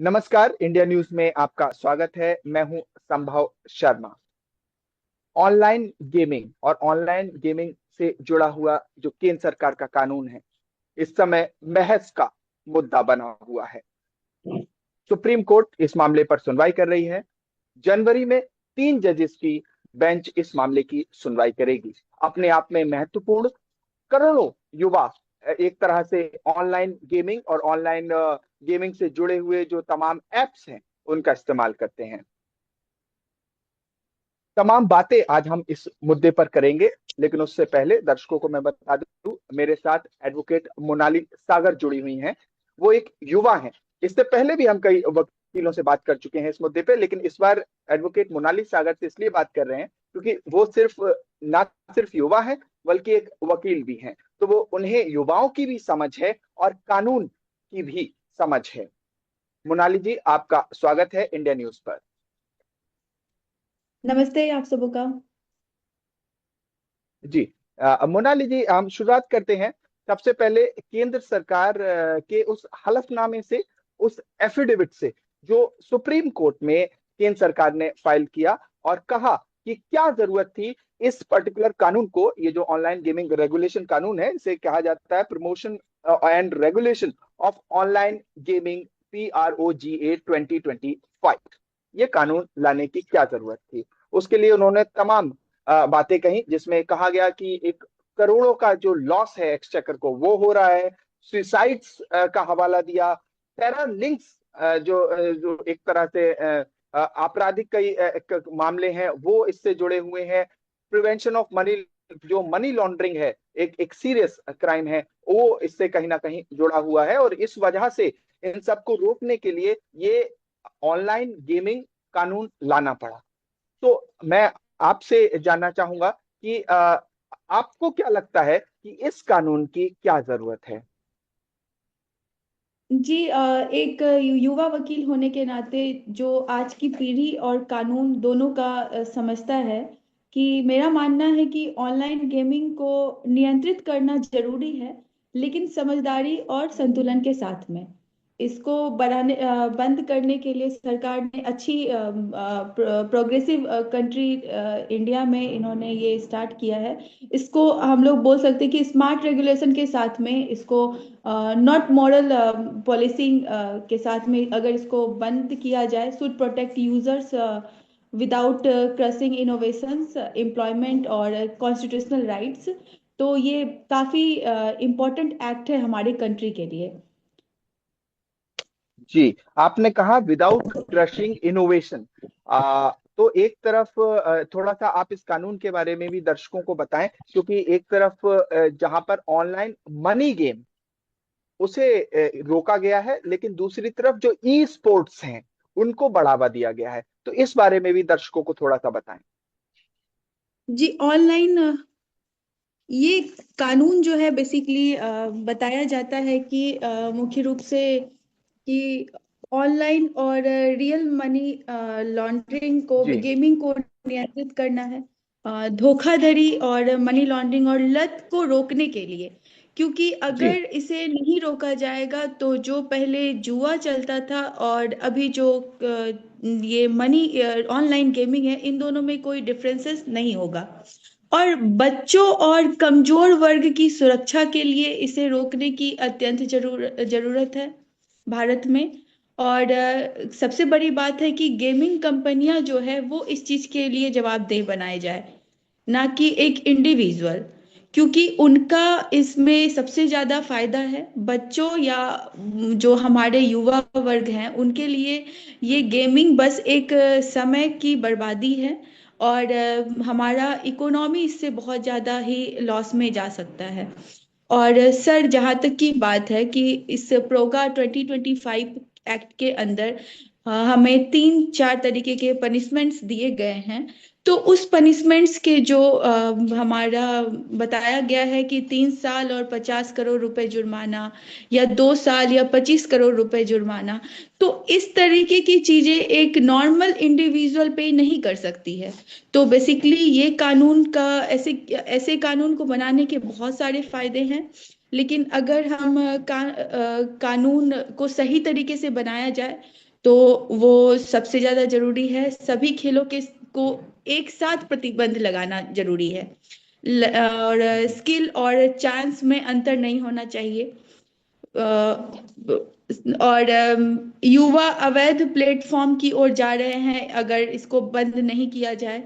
नमस्कार, India news में आपका स्वागत है। मैं हूं संभव शर्मा। ऑनलाइन गेमिंग और ऑनलाइन गेमिंग से जुड़ा हुआ जो केंद्र सरकार का कानून है, इस समय बहस का मुद्दा बना हुआ है। सुप्रीम कोर्ट इस मामले पर सुनवाई कर रही है। जनवरी में 3 जजेस की बेंच इस मामले की सुनवाई करेगी। अपने आप में महत्वपूर्ण। करोड़ों युवा एक तरह से ऑनलाइन गेमिंग और ऑनलाइन गेमिंग से जुड़े हुए जो तमाम एप्स हैं उनका इस्तेमाल करते हैं। तमाम बातें आज हम इस मुद्दे पर करेंगे, लेकिन उससे पहले दर्शकों को मैं बता दूं, मेरे साथ एडवोकेट मोनाली सागर जुड़ी हुई हैं। वो एक युवा हैं। इससे पहले भी हम कई वकीलों से बात कर चुके हैं इस मुद्दे पे, लेकिन इस बार एडवोकेट मोनाली सागर से इसलिए बात कर रहे हैं क्योंकि वो ना सिर्फ युवा है बल्कि एक वकील भी हैं। तो वो उन्हें युवाओं की भी समझ है और कानून की भी समझ है। मोनाली जी, आपका स्वागत है इंडिया न्यूज पर। नमस्ते आप सबों का। जी। मोनाली जी, हम शुरुआत करते हैं। सबसे पहले केंद्र सरकार के उस हलफनामे से, उस एफिडेविट से जो सुप्रीम कोर्ट में केंद्र सरकार ने फाइल किया और कहा कि क्या जरूरत थी इस पर्टिकुलर कानून को। ये जो ऑनलाइन गेमिंग रेगुलेशन कानून है, इसे कहा जाता है promotion and regulation of online gaming, PROGA 2025। ये कानून लाने की क्या जरूरत थी। उसके लिए उन्होंने तमाम बातें कही, जिसमें कहा गया कि एक करोड़ों का जो लॉस है एक्सचेकर को वो हो रहा है। सुसाइड्स का हवाला दिया। टेरर लिंक्स जो एक तरह से आपराधिक कई मामले हैं वो इससे जुड़े हुए हैं। प्रिवेंशन ऑफ मनी, जो मनी लॉन्ड्रिंग है, एक सीरियस क्राइम है, वो इससे कहीं ना कहीं जुड़ा हुआ है। और इस वजह से इन सबको रोकने के लिए ये ऑनलाइन गेमिंग कानून लाना पड़ा। तो मैं आपसे जानना चाहूंगा कि आपको क्या लगता है कि इस कानून की क्या जरूरत है। जी एक युवा वकील होने के नाते जो आज की पीढ़ी और कानून दोनों का समझता है कि मेरा मानना है कि ऑनलाइन गेमिंग को नियंत्रित करना जरूरी है, लेकिन समझदारी और संतुलन के साथ में। इसको बंद करने के लिए सरकार ने अच्छी प्रोग्रेसिव कंट्री इंडिया में इन्होंने ये स्टार्ट किया है। इसको हम लोग बोल सकते हैं कि स्मार्ट रेगुलेशन के साथ में इसको नॉट मॉरल पॉलिसिंग के साथ में अगर इसको बंद किया जाए, should protect users without crossing innovations, employment और कॉन्स्टिट्यूशनल राइट्स। तो ये काफी इम्पोर्टेंट एक्ट है हमारे कंट्री के लिए। जी, आपने कहा विदाउट क्रशिंग इनोवेशन। तो एक तरफ थोड़ा सा आप इस कानून के बारे में भी दर्शकों को बताएं, क्योंकि एक तरफ जहां पर ऑनलाइन मनी गेम उसे रोका गया है, लेकिन दूसरी तरफ जो ई स्पोर्ट्स हैं उनको बढ़ावा दिया गया है। तो इस बारे में भी दर्शकों को थोड़ा सा बताएं। जी ऑनलाइन ये कानून जो है बेसिकली बताया जाता है कि मुख्य रूप से कि ऑनलाइन और रियल मनी लॉन्ड्रिंग को, जी। गेमिंग को नियंत्रित करना है। धोखाधड़ी और मनी लॉन्ड्रिंग और लत को रोकने के लिए, क्योंकि जी। अगर इसे नहीं रोका जाएगा तो जो पहले जुआ चलता था और अभी जो ये मनी ऑनलाइन गेमिंग है, इन दोनों में कोई डिफरेंसेस नहीं होगा। और बच्चों और कमजोर वर्ग की सुरक्षा के लिए इसे रोकने की अत्यंत जरूरत है भारत में। और सबसे बड़ी बात है कि गेमिंग कंपनियां जो है वो इस चीज के लिए जवाबदेह बनाए जाए, ना कि एक इंडिविजुअल, क्योंकि उनका इसमें सबसे ज्यादा फायदा है। बच्चों या जो हमारे युवा वर्ग हैं उनके लिए ये गेमिंग बस एक समय की बर्बादी है। और हमारा इकोनॉमी इससे बहुत ज़्यादा ही लॉस में जा सकता है। और सर, जहाँ तक की बात है कि इस प्रोगा 2025 एक्ट के अंदर हमें 3-4 तरीके के पनिशमेंट्स दिए गए हैं। तो उस पनिशमेंट्स के जो हमारा बताया गया है कि 3 साल और 50 करोड़ रुपए जुर्माना, या 2 साल या 25 करोड़ रुपए जुर्माना। तो इस तरीके की चीजें एक नॉर्मल इंडिविजुअल पे नहीं कर सकती है। तो बेसिकली ये कानून का, ऐसे ऐसे कानून को बनाने के बहुत सारे फायदे हैं। लेकिन अगर हम कानून को सही तरीके से बनाया जाए तो वो सबसे ज्यादा जरूरी है। सभी खेलों के को एक साथ प्रतिबंध लगाना जरूरी है। और जी। स्किल और चांस में अंतर नहीं होना चाहिए। और युवा अवैध प्लेटफॉर्म की ओर जा रहे हैं अगर इसको बंद नहीं किया जाए।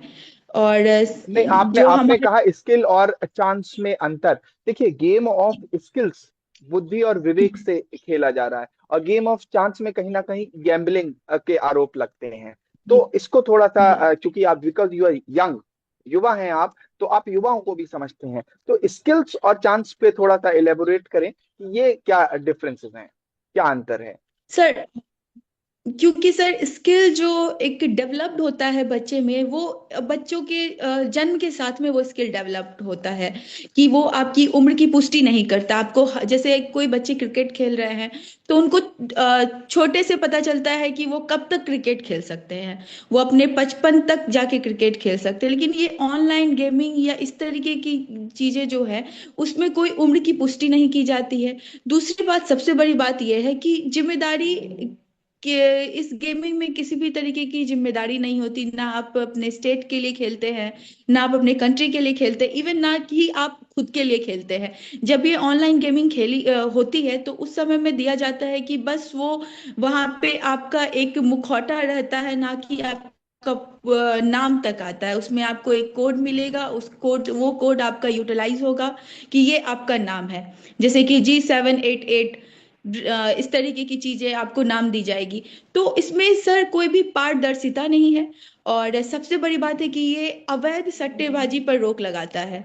और नहीं, आपने जो आपने हमारे। कहा स्किल और चांस में अंतर। देखिए, गेम ऑफ स्किल्स बुद्धि और विवेक से खेला जा रहा है, और गेम ऑफ चांस में कहीं ना कहीं गैम्बलिंग के आरोप लगते हैं। जी तो इसको थोड़ा सा जी चूंकि आप, बिकॉज यू आर यंग, युवा हैं आप, तो आप युवाओं को भी समझते हैं, तो स्किल्स और चांस पे थोड़ा सा एलेबोरेट करें कि ये क्या डिफरेंसेस हैं, क्या अंतर है। सर, क्योंकि सर स्किल जो एक डेवलप्ड होता है बच्चे में, वो बच्चों के जन्म के साथ में वो स्किल डेवलप्ड होता है। कि वो आपकी उम्र की पुष्टि नहीं करता आपको। जैसे कोई बच्चे क्रिकेट खेल रहे हैं तो उनको छोटे से पता चलता है कि वो कब तक क्रिकेट खेल सकते हैं। वो अपने 55 तक जाके क्रिकेट खेल सकते हैं। लेकिन ये ऑनलाइन गेमिंग या इस तरीके की चीजें जो है, उसमें कोई उम्र की पुष्टि नहीं की जाती है। दूसरी बात, सबसे बड़ी बात यह है कि जिम्मेदारी, कि इस गेमिंग में किसी भी तरीके की जिम्मेदारी नहीं होती। ना आप अपने स्टेट के लिए खेलते हैं, ना आप अपने कंट्री के लिए खेलते हैं, इवन ना कि आप खुद के लिए खेलते हैं। जब ये ऑनलाइन गेमिंग खेली होती है तो उस समय में दिया जाता है कि बस वो वहां पे आपका एक मुखौटा रहता है, ना कि आपका नाम तक आता है। उसमें आपको एक कोड मिलेगा, उस कोड वो कोड आपका यूटिलाइज होगा कि ये आपका नाम है। जैसे कि G788, इस तरीके की चीजें आपको नाम दी जाएगी। तो इसमें सर कोई भी पारदर्शिता नहीं है। और सबसे बड़ी बात है कि ये अवैध सट्टेबाजी पर रोक लगाता है।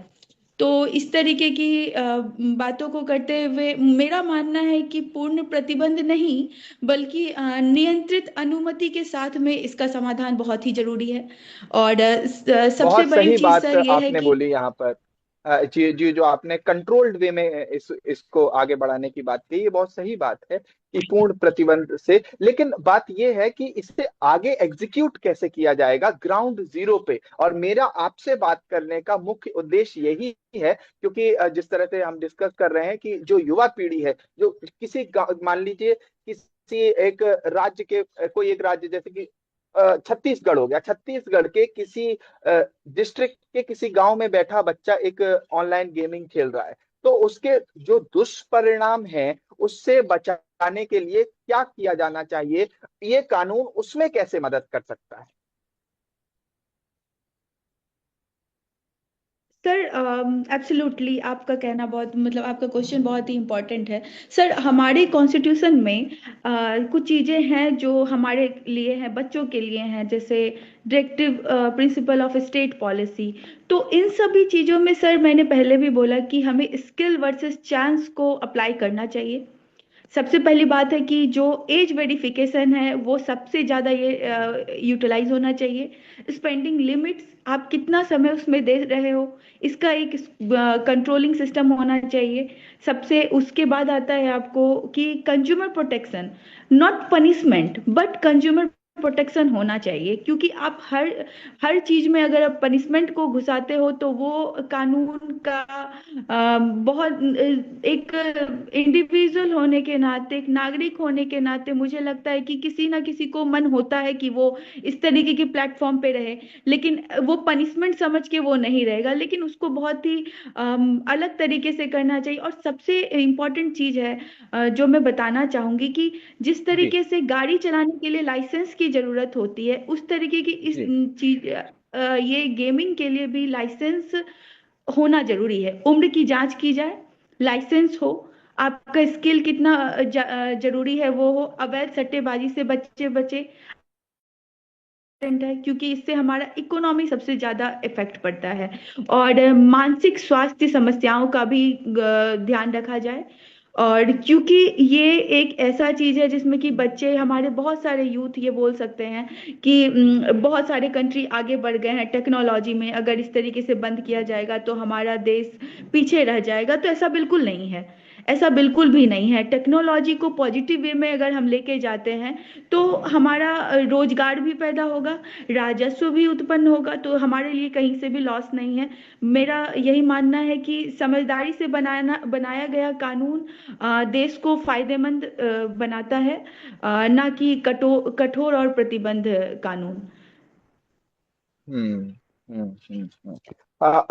तो इस तरीके की बातों को करते हुए मेरा मानना है कि पूर्ण प्रतिबंध नहीं, बल्कि नियंत्रित अनुमति के साथ में इसका समाधान बहुत ही जरूरी है। और सबसे बहुत बड़ी सही चीज बात सर ये है आपने कि। बोली यहाँ पर। जी जी, जो आपने कंट्रोल्ड वे में इसको आगे बढ़ाने की बात की, ये बहुत सही बात है कि पूर्ण प्रतिबंध से, लेकिन बात ये है कि इससे आगे एग्जीक्यूट कैसे किया जाएगा ग्राउंड जीरो पे। और मेरा आपसे बात करने का मुख्य उद्देश्य यही है, क्योंकि जिस तरह से हम डिस्कस कर रहे हैं कि जो युवा पीढ़ी है, जो किसी मान लीजिए किसी एक राज्य के, कोई एक राज्य जैसे कि छत्तीसगढ़ हो गया, छत्तीसगढ़ के किसी डिस्ट्रिक्ट के किसी गांव में बैठा बच्चा एक ऑनलाइन गेमिंग खेल रहा है, तो उसके जो दुष्परिणाम हैं उससे बचाने के लिए क्या किया जाना चाहिए, ये कानून उसमें कैसे मदद कर सकता है। सर एब्सोल्युटली आपका कहना बहुत, मतलब आपका क्वेश्चन बहुत ही इम्पोर्टेंट है। सर, हमारे कॉन्स्टिट्यूशन में कुछ चीज़ें हैं जो हमारे लिए हैं, बच्चों के लिए हैं। जैसे directive principle of state policy. तो इन सभी चीज़ों में सर, मैंने पहले भी बोला कि हमें स्किल वर्सेस चांस को अप्लाई करना चाहिए। सबसे पहली बात है कि जो एज वेरिफिकेशन है वो सबसे ज़्यादा ये यूटिलाइज होना चाहिए। स्पेंडिंग लिमिट्स, आप कितना समय उसमें दे रहे हो, इसका एक कंट्रोलिंग सिस्टम होना चाहिए। सबसे उसके बाद आता है आपको कि consumer protection, not punishment but consumer protection होना चाहिए। क्योंकि आप हर हर चीज में अगर आप पनिशमेंट को घुसाते हो तो वो कानून का बहुत एक इंडिविजुअल होने के नाते, एक नागरिक होने के नाते मुझे लगता है कि किसी ना किसी को मन होता है कि वो इस तरीके के प्लेटफॉर्म पे रहे। लेकिन वो पनिशमेंट समझ के वो नहीं रहेगा, लेकिन उसको बहुत ही अलग तरीके से करना चाहिए। और सबसे इम्पोर्टेंट चीज है जो मैं बताना चाहूंगी कि जिस जी तरीके से गाड़ी चलाने के लिए लाइसेंस की जरूरत होती है, उस तरीके की इस जी चीज ये गेमिंग के लिए भी लाइसेंस होना जरूरी है। उम्र की जांच की जाए, लाइसेंस हो, आपका स्किल कितना जरूरी है वो हो, अवैध सट्टेबाजी से बच्चे बचे है। क्योंकि इससे हमारा इकोनॉमी सबसे ज्यादा इफेक्ट पड़ता है। और मानसिक स्वास्थ्य समस्याओं का भी ध्यान रखा जाए। और क्योंकि ये एक ऐसा चीज है जिसमें कि बच्चे, हमारे बहुत सारे यूथ ये बोल सकते हैं कि बहुत सारे कंट्री आगे बढ़ गए हैं टेक्नोलॉजी में, अगर इस तरीके से बंद किया जाएगा तो हमारा देश पीछे रह जाएगा। तो ऐसा बिल्कुल नहीं है। ऐसा बिल्कुल भी नहीं है। टेक्नोलॉजी को पॉजिटिव वे में अगर हम लेके जाते हैं तो हमारा रोजगार भी पैदा होगा, राजस्व भी उत्पन्न होगा, तो हमारे लिए कहीं से भी लॉस नहीं है। मेरा यही मानना है कि समझदारी से बनाया गया कानून देश को फायदेमंद बनाता है, ना कि कठोर और प्रतिबंध कानून। हम्म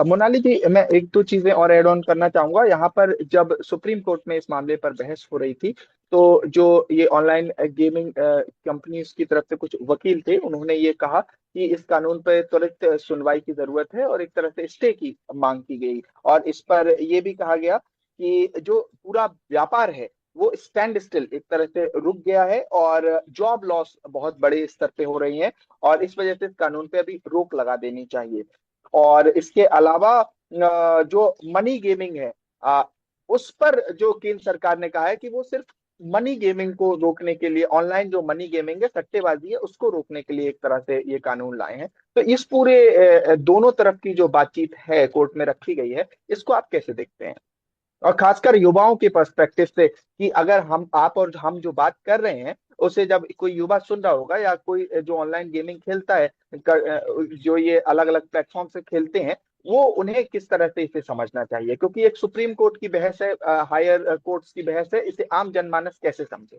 मोनाली जी, मैं एक दो चीजें और ऐड ऑन करना चाहूंगा यहाँ पर। जब सुप्रीम कोर्ट में इस मामले पर बहस हो रही थी, तो जो ये ऑनलाइन गेमिंग कंपनीज की तरफ से कुछ वकील थे, उन्होंने ये कहा कि इस कानून पर त्वरित सुनवाई की जरूरत है और एक तरह से स्टे की मांग की गई। और इस पर यह भी कहा गया कि जो पूरा व्यापार है वो स्टैंड स्टिल एक तरह से रुक गया है, और जॉब लॉस बहुत बड़े स्तर पे हो रही है, और इस वजह से इस कानून पे अभी रोक लगा देनी चाहिए। और इसके अलावा जो मनी गेमिंग है, उस पर जो केंद्र सरकार ने कहा है कि वो सिर्फ मनी गेमिंग को रोकने के लिए, ऑनलाइन जो मनी गेमिंग है, सट्टेबाजी है, उसको रोकने के लिए एक तरह से ये कानून लाए हैं। तो इस पूरे दोनों तरफ की जो बातचीत है कोर्ट में रखी गई है, इसको आप कैसे देखते हैं? और खासकर युवाओं के पर्सपेक्टिव से, कि अगर हम, आप और हम जो बात कर रहे हैं, उसे जब कोई युवा सुन रहा होगा, या कोई जो ऑनलाइन गेमिंग खेलता है, जो ये अलग अलग प्लेटफॉर्म से खेलते हैं, वो उन्हें किस तरह से इसे समझना चाहिए? क्योंकि एक सुप्रीम कोर्ट की बहस है, हायर कोर्ट्स की बहस है, इसे आम जनमानस कैसे समझे?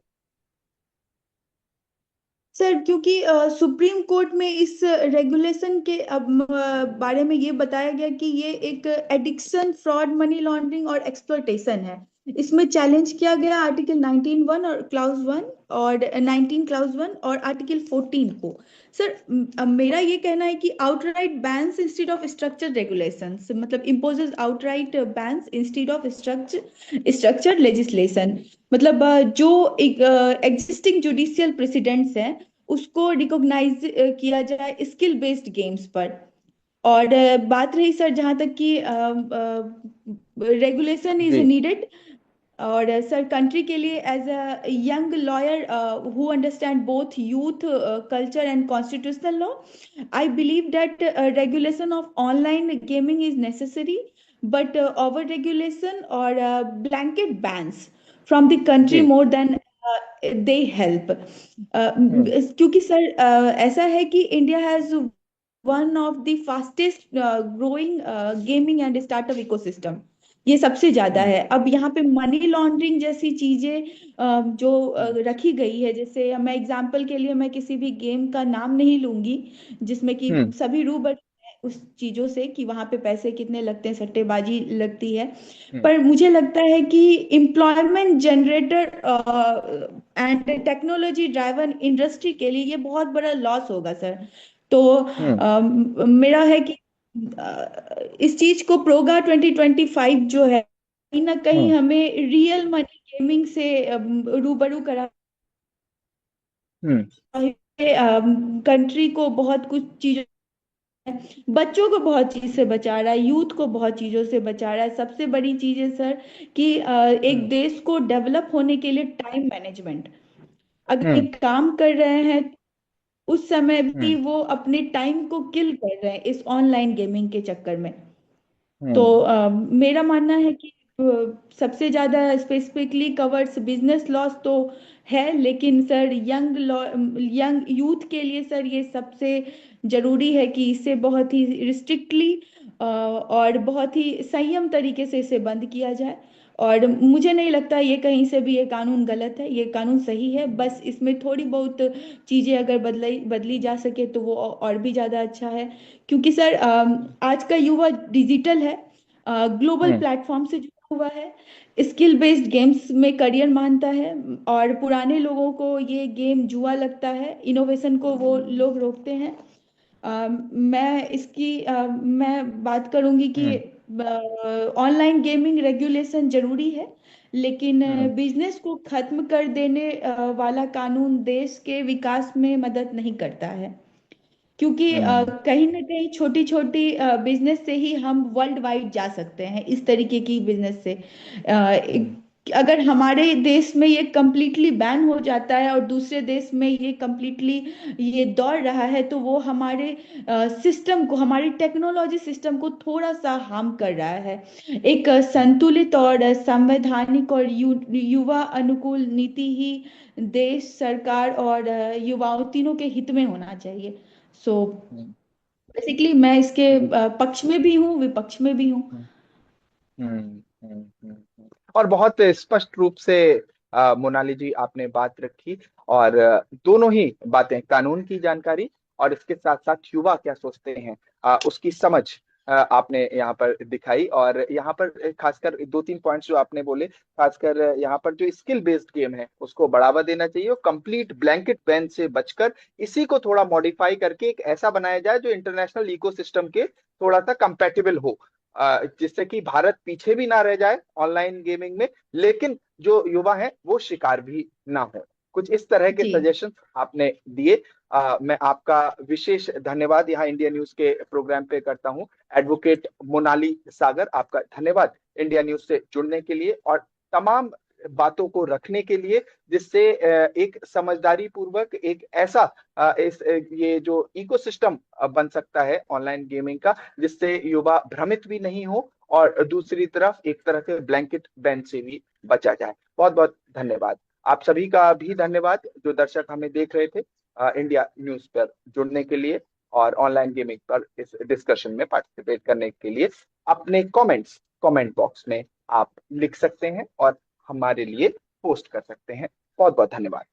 सर, क्योंकि सुप्रीम कोर्ट में इस रेगुलेशन के बारे में ये बताया गया कि ये एक एडिक्शन, फ्रॉड, मनी लॉन्ड्रिंग और एक्सप्लॉयटेशन है। इसमें चैलेंज किया गया आर्टिकल 19(1) और क्लाउज 1 और 19 क्लाउज 1 और आर्टिकल 14 को। सर, मेरा ये कहना है कि outright bans instead of structure regulations, मतलब imposes outright bans instead of structure legislation. मतलब जो एग्जिस्टिंग जुडिशियल प्रेसिडेंट्स हैं उसको रिकॉग्नाइज किया जाए स्किल बेस्ड गेम्स पर। और बात रही सर जहाँ तक कि रेगुलेशन इज जी। नीडेड, और सर कंट्री के लिए as a young lawyer who understand both youth culture and constitutional law, I believe that regulation of online gaming is necessary, but over regulation और blanket bans from the country जी। More than they help. Hmm क्योंकि sir ऐसा है कि India has one of the fastest growing gaming and startup ecosystem. ये सबसे ज्यादा हम्म है। अब यहाँ पे मनी लॉन्ड्रिंग जैसी चीजें जो हम्म रखी गई है, जैसे मैं एग्जांपल के लिए मैं किसी भी गेम का नाम नहीं लूंगी जिसमें कि हम्म सभी रूबरू हैं उस चीजों से कि वहां पे पैसे कितने लगते हैं, सट्टेबाजी लगती है। हम्म पर मुझे लगता है कि employment generator and technology driven industry के लिए ये बहुत बड़ा लॉस होगा सर। तो हम्म मेरा है कि इस चीज को प्रोगा 2025 जो है कहीं ना कहीं हम्म हमें रियल मनी गेमिंग से रूबरू करा हम्म कंट्री को बहुत कुछ चीजों, बच्चों को बहुत चीज से बचा रहा है, यूथ को बहुत चीजों से बचा रहा है। सबसे बड़ी चीज है सर कि एक हम्म देश को डेवलप होने के लिए टाइम मैनेजमेंट, अगर हम्म एक काम कर रहे हैं उस समय भी हम्म वो अपने टाइम को किल कर रहे हैं इस ऑनलाइन गेमिंग के चक्कर में। तो हम्म मेरा मानना है कि सबसे ज्यादा स्पेसिफिकली कवर्स बिजनेस लॉस तो है, लेकिन सर यंग यूथ के लिए सर ये सबसे जरूरी है कि इसे बहुत ही रिस्ट्रिक्टली और बहुत ही संयम तरीके से इसे बंद किया जाए। और मुझे नहीं लगता ये कहीं से भी ये कानून गलत है, ये कानून सही है। बस इसमें थोड़ी बहुत चीजें अगर बदली बदली जा सके तो वो और भी ज्यादा अच्छा है। क्योंकि सर आज का युवा डिजिटल है, ग्लोबल हम्म प्लेटफॉर्म से जुड़ा हुआ है, स्किल बेस्ड गेम्स में करियर मानता है, और पुराने लोगों को ये गेम जुआ लगता है, इनोवेशन को वो लोग रोकते हैं। मैं बात करूंगी कि हम्म ऑनलाइन गेमिंग रेगुलेशन जरूरी है, लेकिन हम्म बिजनेस को खत्म कर देने वाला कानून देश के विकास में मदद नहीं करता है। क्योंकि हम्म कहीं ना कहीं छोटी छोटी बिजनेस से ही हम वर्ल्ड वाइड जा सकते हैं, इस तरीके की बिजनेस से। कि अगर हमारे देश में ये कम्प्लीटली बैन हो जाता है और दूसरे देश में ये कम्प्लीटली ये दौड़ रहा है, तो वो हमारे सिस्टम को, हमारी टेक्नोलॉजी सिस्टम को थोड़ा सा हार्म कर रहा है। एक संतुलित और संवैधानिक और युवा अनुकूल नीति ही देश, सरकार और युवाओं तीनों के हित में होना चाहिए। सो हम्म, बेसिकली मैं इसके हम्म, पक्ष में भी हूँ, विपक्ष में भी हूँ। हम्म, और बहुत स्पष्ट रूप से मोनाली जी आपने बात रखी। और दोनों ही बातें, कानून की जानकारी और इसके साथ साथ युवा क्या सोचते हैं, उसकी समझ आपने यहाँ पर दिखाई। और यहाँ पर खासकर दो तीन पॉइंट्स जो आपने बोले, खासकर यहाँ पर जो स्किल बेस्ड गेम है उसको बढ़ावा देना चाहिए, और कंप्लीट ब्लैंकेट बैन से बचकर इसी को थोड़ा मॉडिफाई करके एक ऐसा बनाया जाए जो इंटरनेशनल इकोसिस्टम के थोड़ा सा कंपैटिबल हो, जिससे कि भारत पीछे भी ना रह जाए ऑनलाइन गेमिंग में, लेकिन जो युवा हैं वो शिकार भी ना हो। कुछ इस तरह के जी। सजेशन आपने दिए। मैं आपका विशेष धन्यवाद यहाँ इंडिया न्यूज के प्रोग्राम पे करता हूँ। एडवोकेट मोनाली सागर, आपका धन्यवाद इंडिया न्यूज से जुड़ने के लिए और तमाम बातों को रखने के लिए, जिससे एक समझदारी पूर्वक एक ऐसा ये जो इकोसिस्टम बन सकता है ऑनलाइन गेमिंग का, जिससे युवा भ्रमित भी नहीं हो और दूसरी तरफ एक तरह से ब्लैंकेट बैन से भी बचा जाए। बहुत बहुत धन्यवाद। आप सभी का भी धन्यवाद जो दर्शक हमें देख रहे थे इंडिया न्यूज पर जुड़ने के लिए और ऑनलाइन गेमिंग पर इस डिस्कशन में पार्टिसिपेट करने के लिए। अपने कमेंट्स कमेंट बॉक्स में आप लिख सकते हैं और हमारे लिए पोस्ट कर सकते हैं। बहुत बहुत धन्यवाद।